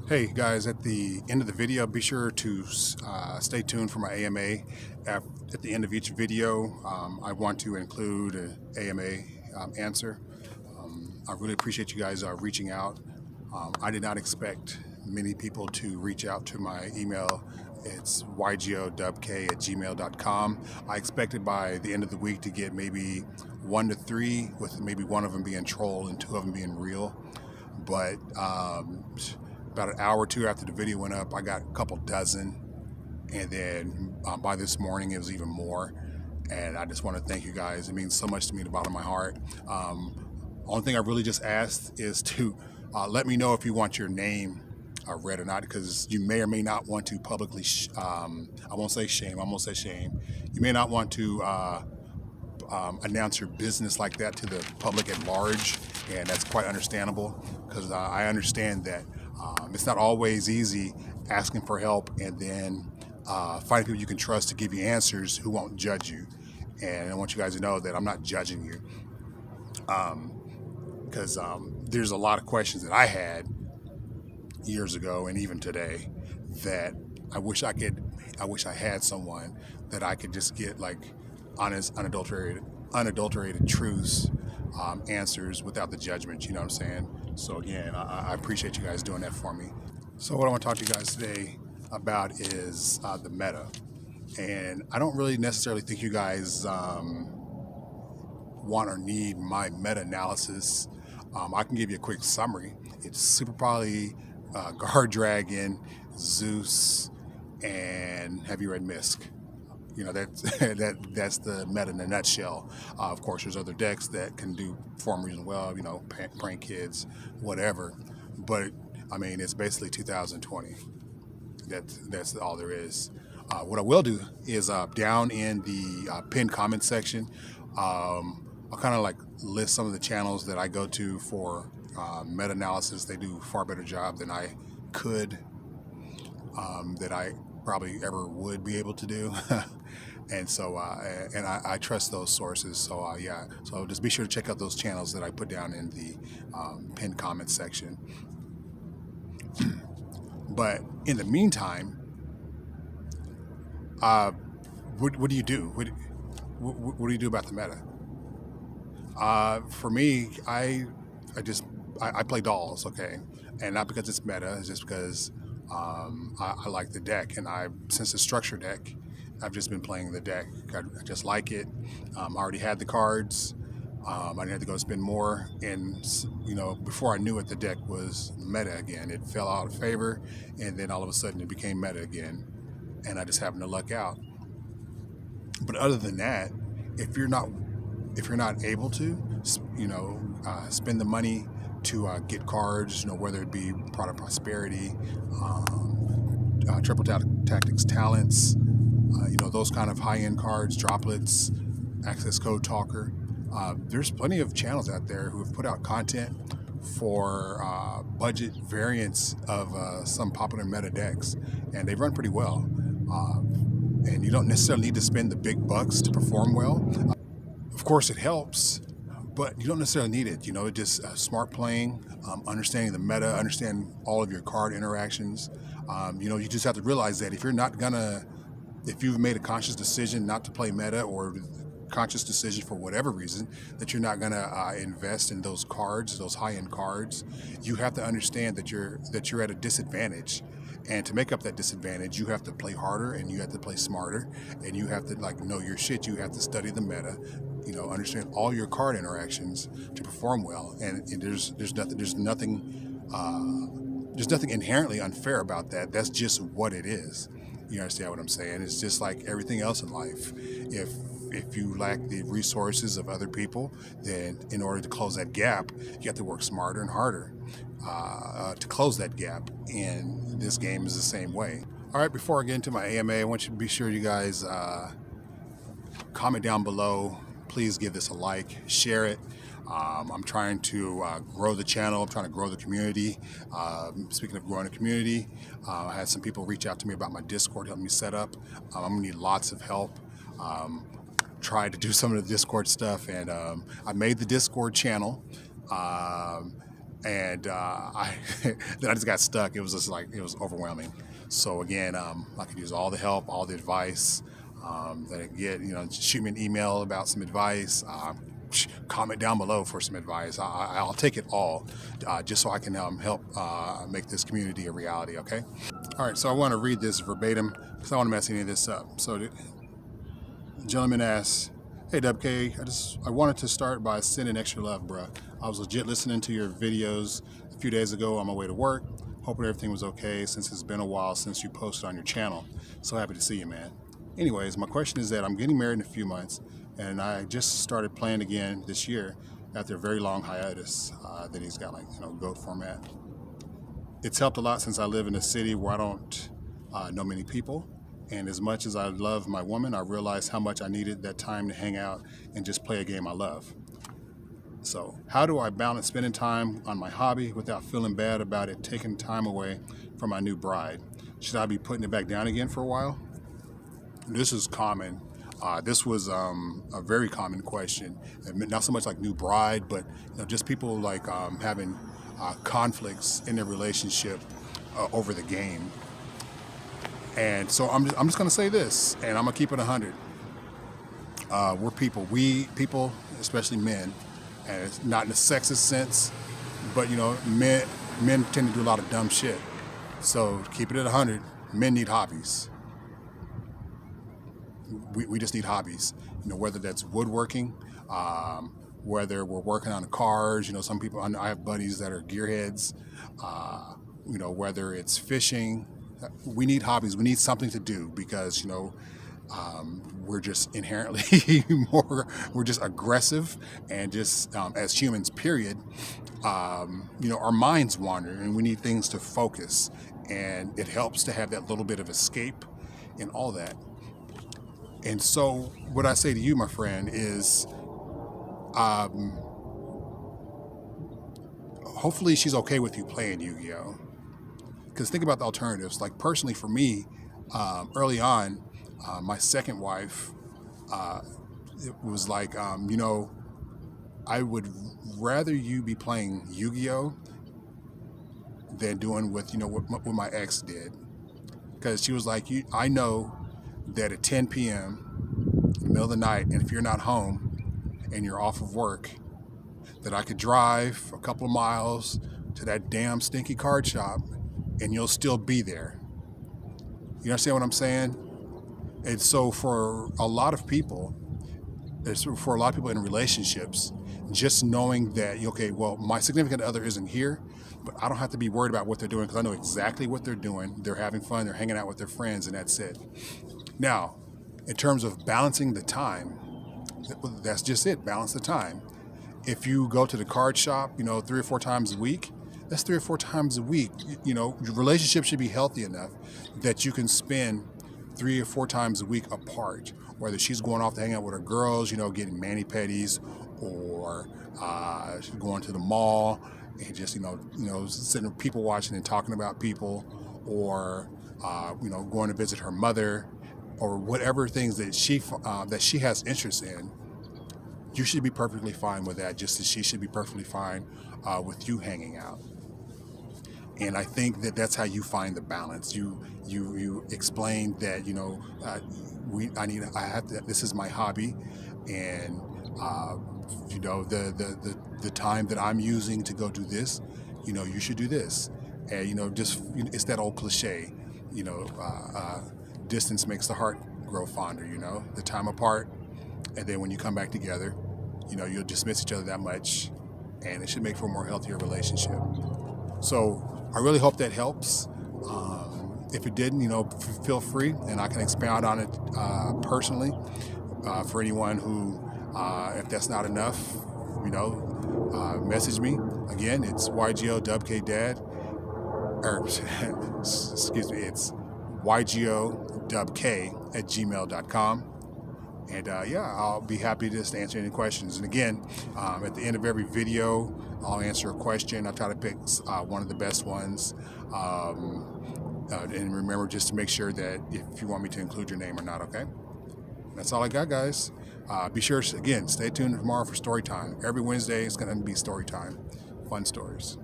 Hey guys, at the end of the video, be sure to stay tuned for my AMA. At the end of each video, I want to include an AMA answer. I really appreciate you guys reaching out. I did not expect many people to reach out to my email. It's ygodubk@gmail.com. I expected by the end of the week to get maybe 1 to 3, with maybe one of them being troll and 2 of them being real. But about an hour or two after the video went up, I got a couple dozen, and then by this morning it was even more. And I just want to thank you guys. It means so much to me, the bottom of my heart. Only thing I really just asked is to let me know if you want your name read or not, because you may or may not want to publicly. I won't say shame. I'm gonna say shame. You may not want to announce your business like that to the public at large, and that's quite understandable, because I understand that it's not always easy asking for help and then finding people you can trust to give you answers who won't judge you. And I want you guys to know that I'm not judging you, because there's a lot of questions that I had years ago and even today that I wish I had someone that I could just get like honest, unadulterated truths, answers without the judgment. You know what I'm saying? So again, I appreciate you guys doing that for me. So what I want to talk to you guys today about is the meta, and I don't really necessarily think you guys want or need my meta analysis. I can give you a quick summary. It's Super Poly, Guard Dragon, Zeus, and have you read Misk? You know, that's the meta in a nutshell. Of course, there's other decks that can do form reason well. You know, prank kids, whatever. But I mean, it's basically 2020. That's all there is. What I will do is down in the pinned comment section, I'll kind of like list some of the channels that I go to for meta analysis. They do a far better job than I could, that I probably ever would be able to do. And so, I trust those sources. So yeah, so just be sure to check out those channels that I put down in the pinned comment section. But in the meantime, what do you do? What do you do about the meta? For me, I play dolls, okay, and not because it's meta, it's just because I like the deck, and since it's structure deck, I've just been playing the deck. I just like it. I already had the cards. I didn't have to go spend more, and you know, before I knew it, the deck was meta again. It fell out of favor, and then all of a sudden, it became meta again, and I just happened to luck out. But other than that, if you're not able to, you know, spend the money to get cards, you know, whether it be Product Prosperity, Triple Tactics Talents, you know, those kind of high-end cards, Droplets, Access Code Talker. There's plenty of channels out there who have put out content for budget variants of some popular meta decks, and they run pretty well. And you don't necessarily need to spend the big bucks to perform well. Of course, it helps, but you don't necessarily need it. You know, just smart playing, understanding the meta, understanding all of your card interactions. You know, you just have to realize that if you've made a conscious decision not to play meta, or conscious decision for whatever reason that you're not gonna invest in those cards, those high-end cards, you have to understand that you're at a disadvantage. And to make up that disadvantage, you have to play harder, and you have to play smarter, and you have to like know your shit. You have to study the meta, you know, understand all your card interactions to perform well. And there's nothing inherently unfair about that. That's just what it is. You understand what I'm saying? It's just like everything else in life. If you lack the resources of other people, then in order to close that gap, you have to work smarter and harder to close that gap. And this game is the same way. All right, before I get into my AMA, I want you to be sure you guys comment down below. Please give this a like, share it. I'm trying to grow the channel. I'm trying to grow the community. Speaking of growing the community, I had some people reach out to me about my Discord, help me set up. I'm gonna need lots of help. Tried to do some of the Discord stuff, and I made the Discord channel. and I then I just got stuck. It was just like it was overwhelming. So again, I could use all the help, all the advice that I get. Shoot me an email about some advice. Comment down below for some advice. I'll take it all, just so I can help make this community a reality. Okay. All right. So I want to read this verbatim because I don't want to mess any of this up. So the gentleman asks, "Hey WK, I wanted to start by sending extra love, bruh. I was legit listening to your videos a few days ago on my way to work. Hoping everything was okay since it's been a while since you posted on your channel. So happy to see you, man. Anyways, my question is that I'm getting married in a few months, and I just started playing again this year after a very long hiatus that he's got, like, GOAT format. It's helped a lot since I live in a city where I don't know many people. And as much as I love my woman, I realized how much I needed that time to hang out and just play a game I love. So how do I balance spending time on my hobby without feeling bad about it taking time away from my new bride? Should I be putting it back down again for a while?" This is common. This was a very common question. Not so much like new bride, but just people like having conflicts in their relationship over the game. And so I'm just going to say this, and I'm going to keep it 100. We're people. We people, especially men, and it's not in a sexist sense, but men tend to do a lot of dumb shit. So keep it at 100. Men need hobbies. We just need hobbies. Whether that's woodworking, whether we're working on cars. Some people, I have buddies that are gearheads. Whether it's fishing. We need hobbies. We need something to do because we're just inherently we're just aggressive, and just as humans, period. Our minds wander, and we need things to focus, and it helps to have that little bit of escape and all that. And so what I say to you, my friend, is hopefully she's okay with you playing Yu-Gi-Oh! Because think about the alternatives. Like, personally, for me, early on, my second wife, it was like, I would rather you be playing Yu-Gi-Oh! Than doing what my ex did. Because she was like, I know that at 10 p.m. in the middle of the night, and if you're not home and you're off of work, that I could drive a couple of miles to that damn stinky card shop and you'll still be there. You understand what I'm saying? And so for a lot of people in relationships, just knowing that, okay, well, my significant other isn't here, but I don't have to be worried about what they're doing because I know exactly what they're doing. They're having fun, they're hanging out with their friends, and that's it. Now, in terms of balancing the time, that's just it, balance the time. If you go to the card shop, 3 or 4 times a week, that's 3 or 4 times a week. Your relationship should be healthy enough that you can spend 3 or 4 times a week apart. Whether she's going off to hang out with her girls, getting mani-pedis, or going to the mall and just, sitting with people watching and talking about people, or, going to visit her mother, or whatever things that she has interest in. You should be perfectly fine with that, just as she should be perfectly fine with you hanging out. And I think that that's how you find the balance. You explain that this is my hobby, and the time that I'm using to go do this, you should do this, and it's that old cliche, distance makes the heart grow fonder. The time apart, and then when you come back together, you'll dismiss each other that much, and it should make for a more healthier relationship. So I really hope that helps. If it didn't, feel free, and I can expound on it personally for anyone who, if that's not enough, message me. Again, it's ygodubk dad, or excuse me, it's ygodubk at gmail.com. And I'll be happy to just answer any questions. And again, at the end of every video, I'll answer a question. I try to pick one of the best ones. And remember just to make sure that if you want me to include your name or not, okay? That's all I got, guys. Be sure, again, stay tuned tomorrow for story time. Every Wednesday, it's going to be story time. Fun stories.